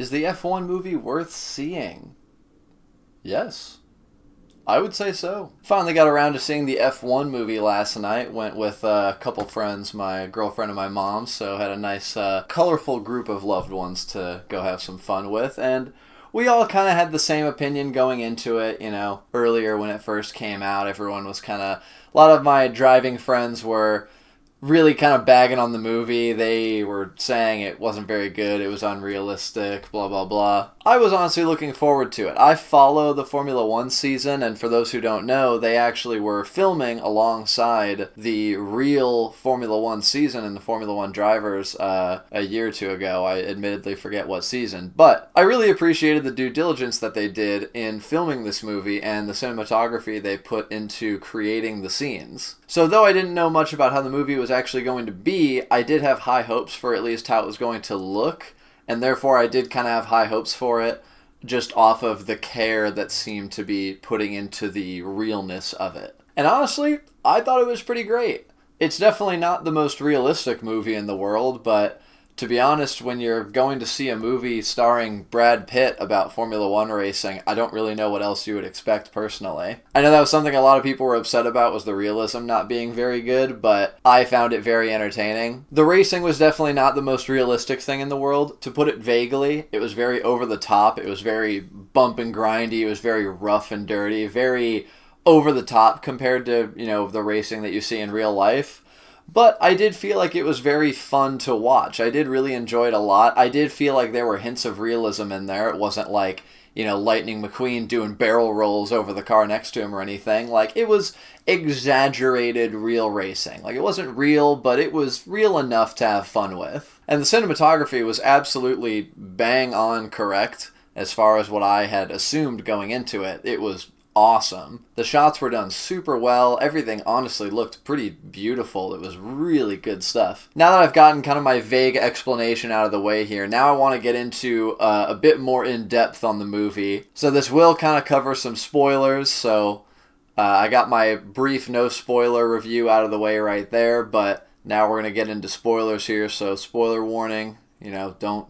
Is the F1 movie worth seeing? Yes. I would say so. Finally got around to seeing the F1 movie last night. Went with a couple friends, my girlfriend and my mom, so had a nice, colorful group of loved ones to go have some fun with. And we all kind of had the same opinion going into it, earlier when it first came out. Everyone was a lot of my driving friends were really kind of bagging on the movie. They were saying it wasn't very good, it was unrealistic, blah, blah, blah. I was honestly looking forward to it. I follow the Formula One season, and for those who don't know, they actually were filming alongside the real Formula One season and the Formula One drivers a year or two ago. I admittedly forget what season, but I really appreciated the due diligence that they did in filming this movie and the cinematography they put into creating the scenes. So though I didn't know much about how the movie was actually going to be, I did have high hopes for at least how it was going to look, and therefore I did kind of have high hopes for it just off of the care that seemed to be putting into the realness of it. And honestly, I thought it was pretty great. It's definitely not the most realistic movie in the world, but to be honest, when you're going to see a movie starring Brad Pitt about Formula One racing, I don't really know what else you would expect personally. I know that was something a lot of people were upset about, was the realism not being very good, but I found it very entertaining. The racing was definitely not the most realistic thing in the world. To put it vaguely, it was very over the top. It was very bump and grindy. It was very rough and dirty, very over the top compared to, the racing that you see in real life. But I did feel like it was very fun to watch. I did really enjoy it a lot. I did feel like there were hints of realism in there. It wasn't like, Lightning McQueen doing barrel rolls over the car next to him or anything. Like, it was exaggerated real racing. Like, it wasn't real, but it was real enough to have fun with. And the cinematography was absolutely bang on correct as far as what I had assumed going into it. It was awesome. The shots were done super well. Everything honestly looked pretty beautiful. It was really good stuff. Now that I've gotten kind of my vague explanation out of the way here, now I want to get into a bit more in depth on the movie. So this will kind of cover some spoilers, so I got my brief no spoiler review out of the way right there, but now we're going to get into spoilers here, so spoiler warning, don't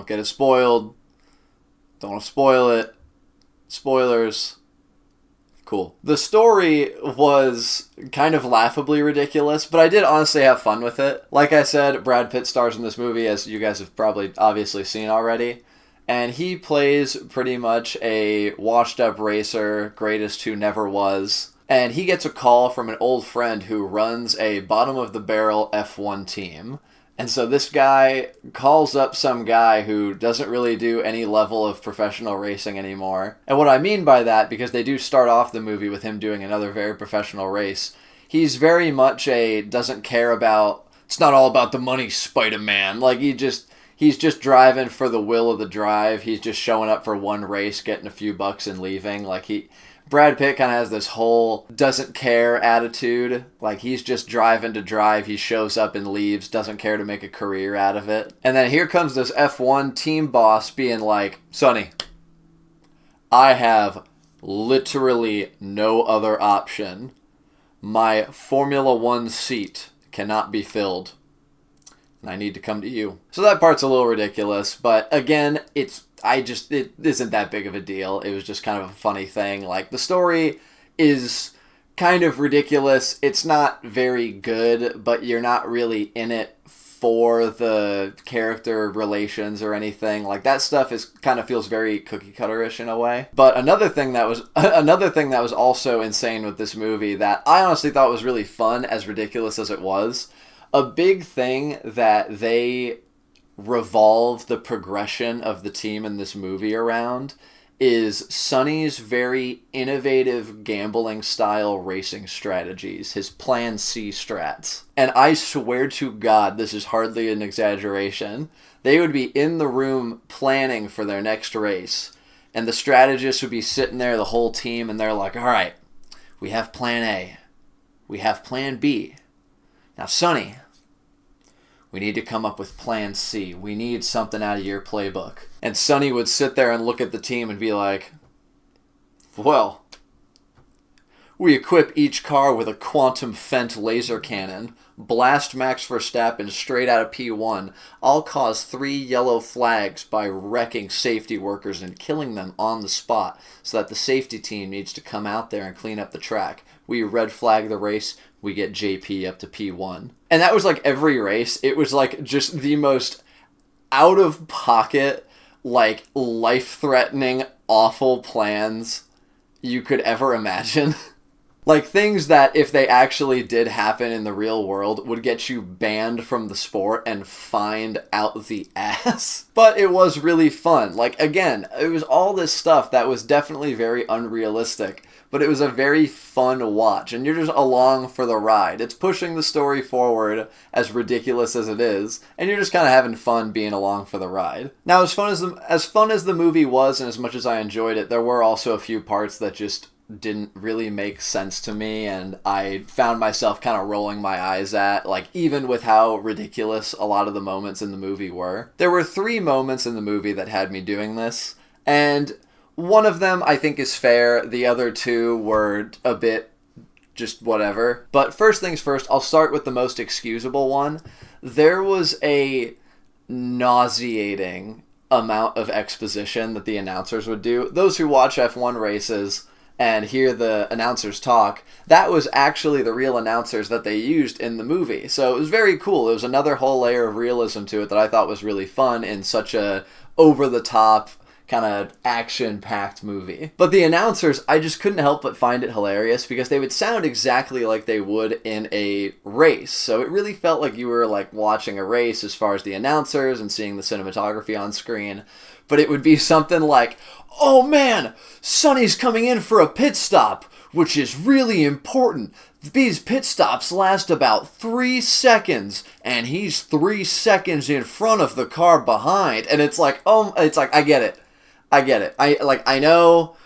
get it spoiled. Don't want to spoil it. Spoilers. Cool. The story was kind of laughably ridiculous, but I did honestly have fun with it. Like I said, Brad Pitt stars in this movie, as you guys have probably obviously seen already, and he plays pretty much a washed-up racer, greatest who never was, and he gets a call from an old friend who runs a bottom-of-the-barrel F1 team. And so this guy calls up some guy who doesn't really do any level of professional racing anymore. And what I mean by that, because they do start off the movie with him doing another very professional race, he's very much doesn't care about, it's not all about the money, Spider-Man. Like, he's just driving for the will of the drive. He's just showing up for one race, getting a few bucks and leaving. Like, Brad Pitt kind of has this whole doesn't care attitude. Like, he's just driving to drive. He shows up and leaves, doesn't care to make a career out of it. And then here comes this F1 team boss being like, Sonny, I have literally no other option. My Formula One seat cannot be filled, and I need to come to you. So that part's a little ridiculous, but again, it isn't that big of a deal. It was just kind of a funny thing. Like, the story is kind of ridiculous. It's not very good, but you're not really in it for the character relations or anything. Like, that stuff kind of feels very cookie cutter-ish in a way. But another thing that was also insane with this movie that I honestly thought was really fun, as ridiculous as it was, a big thing that they revolve the progression of the team in this movie around is Sonny's very innovative gambling style racing strategies, his Plan C strats. And I swear to God, this is hardly an exaggeration, they would be in the room planning for their next race, and the strategists would be sitting there, the whole team, and they're like, all right, we have Plan A, we have Plan B. Now, Sonny, we need to come up with Plan C. We need something out of your playbook. And Sonny would sit there and look at the team and be like, well, we equip each car with a quantum Fent laser cannon. blast Max Verstappen straight out of P1, I'll cause 3 yellow flags by wrecking safety workers and killing them on the spot so that the safety team needs to come out there and clean up the track. We red flag the race, we get JP up to P1. And that was like every race. It was like just the most out of pocket, like life-threatening, awful plans you could ever imagine. Like things that, if they actually did happen in the real world, would get you banned from the sport and fined out the ass. But it was really fun. Like, again, it was all this stuff that was definitely very unrealistic, but it was a very fun watch, and you're just along for the ride. It's pushing the story forward, as ridiculous as it is, and you're just kind of having fun being along for the ride. Now, as fun as the movie was, and as much as I enjoyed it, there were also a few parts that just didn't really make sense to me, and I found myself kind of rolling my eyes at, like, even with how ridiculous a lot of the moments in the movie were. There were 3 moments in the movie that had me doing this, and one of them I think is fair, the other 2 were a bit just whatever. But first things first, I'll start with the most excusable one. There was a nauseating amount of exposition that the announcers would do. Those who watch F1 races and hear the announcers talk, that was actually the real announcers that they used in the movie. So it was very cool. It was another whole layer of realism to it that I thought was really fun in such a over-the-top, kind of action-packed movie. But the announcers, I just couldn't help but find it hilarious because they would sound exactly like they would in a race. So it really felt like you were like watching a race as far as the announcers and seeing the cinematography on screen. But it would be something like, "Oh man, Sonny's coming in for a pit stop, which is really important. These pit stops last about 3 seconds, and he's 3 seconds in front of the car behind." And it's like, I get it. I know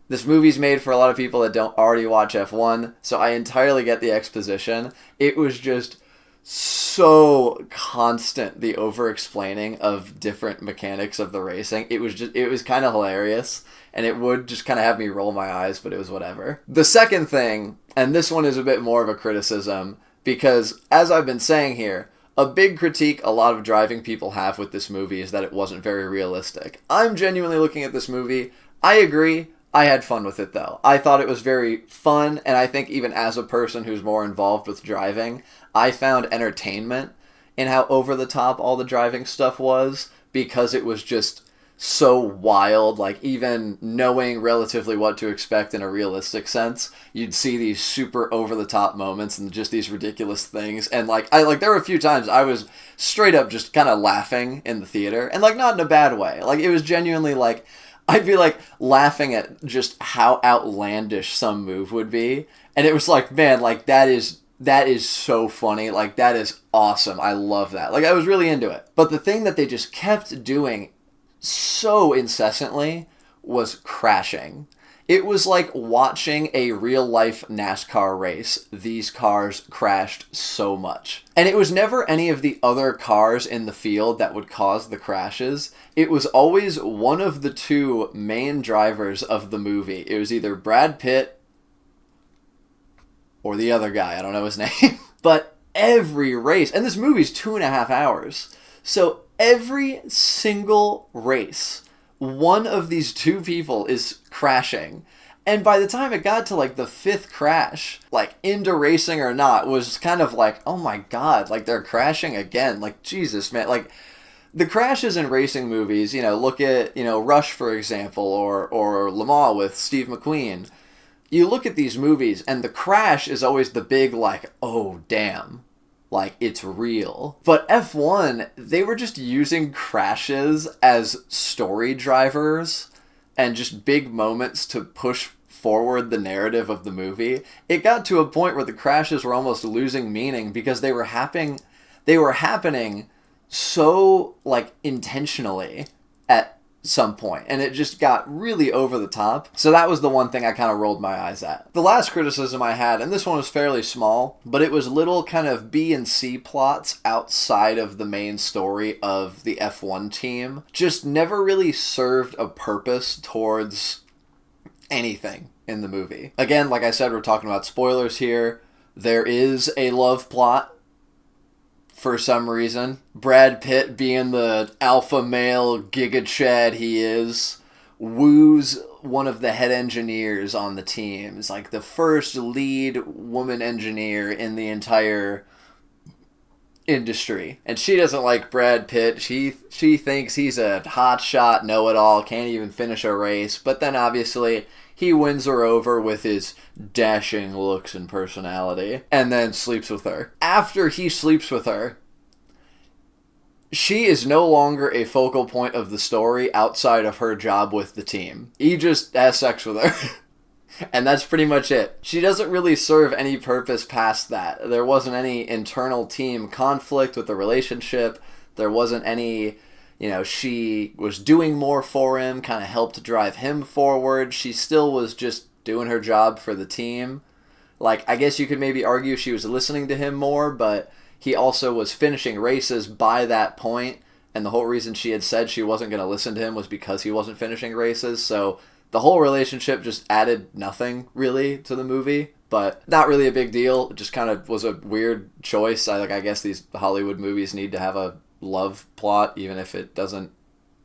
this movie's made for a lot of people that don't already watch F1, so I entirely get the exposition. It was just so constant, the over-explaining of different mechanics of the racing. It was kind of hilarious, and it would just kind of have me roll my eyes, but it was whatever. The second thing, and this one is a bit more of a criticism, because as I've been saying here, a big critique a lot of driving people have with this movie is that it wasn't very realistic. I'm genuinely looking at this movie. I agree. I had fun with it, though. I thought it was very fun, and I think even as a person who's more involved with driving, I found entertainment in how over-the-top all the driving stuff was, because it was just so wild. Like, even knowing relatively what to expect in a realistic sense, you'd see these super over-the-top moments and just these ridiculous things. And, there were a few times I was straight up just kind of laughing in the theater, and, not in a bad way. It was genuinely, I'd be, laughing at just how outlandish some move would be. And it was man, that is so funny. That is awesome. I love that. I was really into it. But the thing that they just kept doing so incessantly was crashing. It was like watching a real-life NASCAR race. These cars crashed so much. And it was never any of the other cars in the field that would cause the crashes. It was always one of the 2 main drivers of the movie. It was either Brad Pitt or the other guy. I don't know his name. But every race, and this movie's 2.5 hours, so every single race, one of these 2 people is crashing. And by the time it got to the 5th crash, into racing or not, was kind of oh my god, they're crashing again. Jesus, man. The crashes in racing movies, look at, Rush, for example, or Le Mans with Steve McQueen. You look at these movies, and the crash is always the big, oh, damn. It's real. But F1, they were just using crashes as story drivers and just big moments to push forward the narrative of the movie. It got to a point where the crashes were almost losing meaning because they were happening so, intentionally at some point, and it just got really over the top. So that was the one thing I kind of rolled my eyes at. The last criticism I had, and this one was fairly small, but it was little kind of B and C plots outside of the main story of the F1 team. Just never really served a purpose towards anything in the movie. Again, like I said, we're talking about spoilers here. There is a love plot for some reason. Brad Pitt, being the alpha male giga chad he is, woos one of the head engineers on the team. It's like the first lead woman engineer in the entire industry. And she doesn't like Brad Pitt. She thinks he's a hotshot know-it-all, can't even finish a race. But then obviously he wins her over with his dashing looks and personality, and then sleeps with her. After he sleeps with her, she is no longer a focal point of the story outside of her job with the team. He just has sex with her. And that's pretty much it. She doesn't really serve any purpose past that. There wasn't any internal team conflict with the relationship. There wasn't any, she was doing more for him, kind of helped drive him forward. She still was just doing her job for the team. Like, I guess you could maybe argue she was listening to him more, but he also was finishing races by that point, and the whole reason she had said she wasn't going to listen to him was because he wasn't finishing races, so the whole relationship just added nothing, really, to the movie, but not really a big deal. It just kind of was a weird choice. I guess these Hollywood movies need to have a love plot, even if it doesn't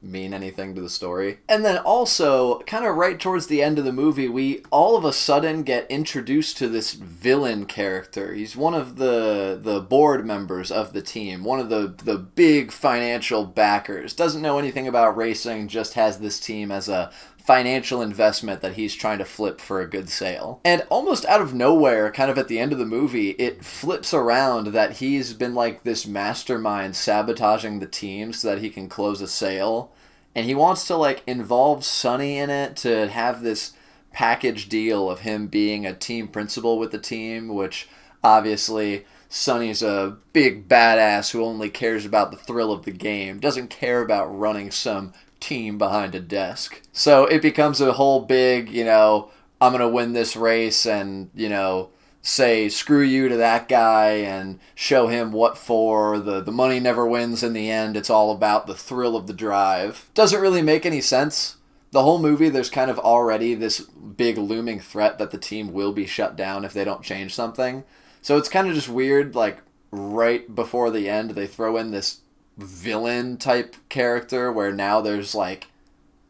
mean anything to the story. And then also, kind of right towards the end of the movie, we all of a sudden get introduced to this villain character. He's one of the board members of the team, one of the big financial backers. Doesn't know anything about racing, just has this team as a financial investment that he's trying to flip for a good sale. And almost out of nowhere, kind of at the end of the movie, it flips around that he's been like this mastermind sabotaging the team so that he can close a sale. And he wants to like involve Sonny in it to have this package deal of him being a team principal with the team, which obviously Sonny's a big badass who only cares about the thrill of the game, doesn't care about running some team behind a desk. So it becomes a whole big, I'm going to win this race and, say screw you to that guy and show him what for. The money never wins in the end. It's all about the thrill of the drive. Doesn't really make any sense. The whole movie, there's kind of already this big looming threat that the team will be shut down if they don't change something. So it's kind of just weird, like right before the end, they throw in this villain type character where now there's like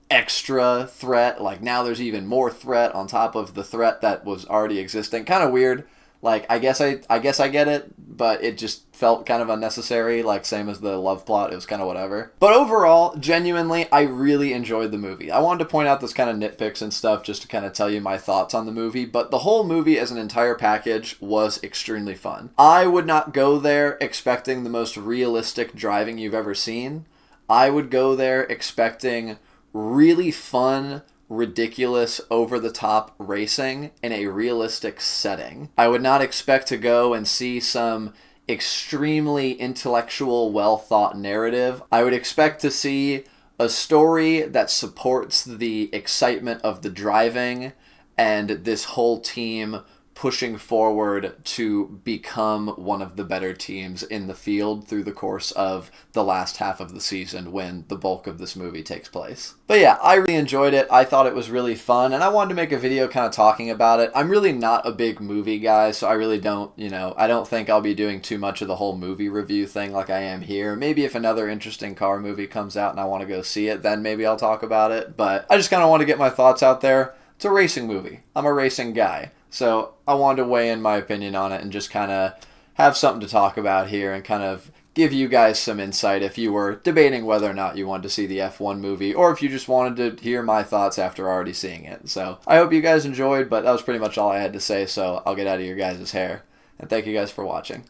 extra threat, like now there's even more threat on top of the threat that was already existing. Kind of weird. Like I guess I get it, but it just felt kind of unnecessary, like same as the love plot. It was kind of whatever. But overall, genuinely, I really enjoyed the movie. I wanted to point out this kind of nitpicks and stuff just to kind of tell you my thoughts on the movie, but the whole movie as an entire package was extremely fun. I would not go there expecting the most realistic driving you've ever seen. I would go there expecting really fun, ridiculous, over-the-top racing in a realistic setting. I would not expect to go and see some extremely intellectual, well-thought narrative. I would expect to see a story that supports the excitement of the driving and this whole team pushing forward to become one of the better teams in the field through the course of the last half of the season when the bulk of this movie takes place. But yeah, I really enjoyed it. I thought it was really fun, and I wanted to make a video kind of talking about it. I'm really not a big movie guy, so I really don't, I don't think I'll be doing too much of the whole movie review thing like I am here. Maybe if another interesting car movie comes out and I want to go see it, then maybe I'll talk about it. But I just kind of want to get my thoughts out there. It's a racing movie. I'm a racing guy. So I wanted to weigh in my opinion on it and just kind of have something to talk about here and kind of give you guys some insight if you were debating whether or not you wanted to see the F1 movie or if you just wanted to hear my thoughts after already seeing it. So I hope you guys enjoyed, but that was pretty much all I had to say, so I'll get out of your guys' hair. And thank you guys for watching.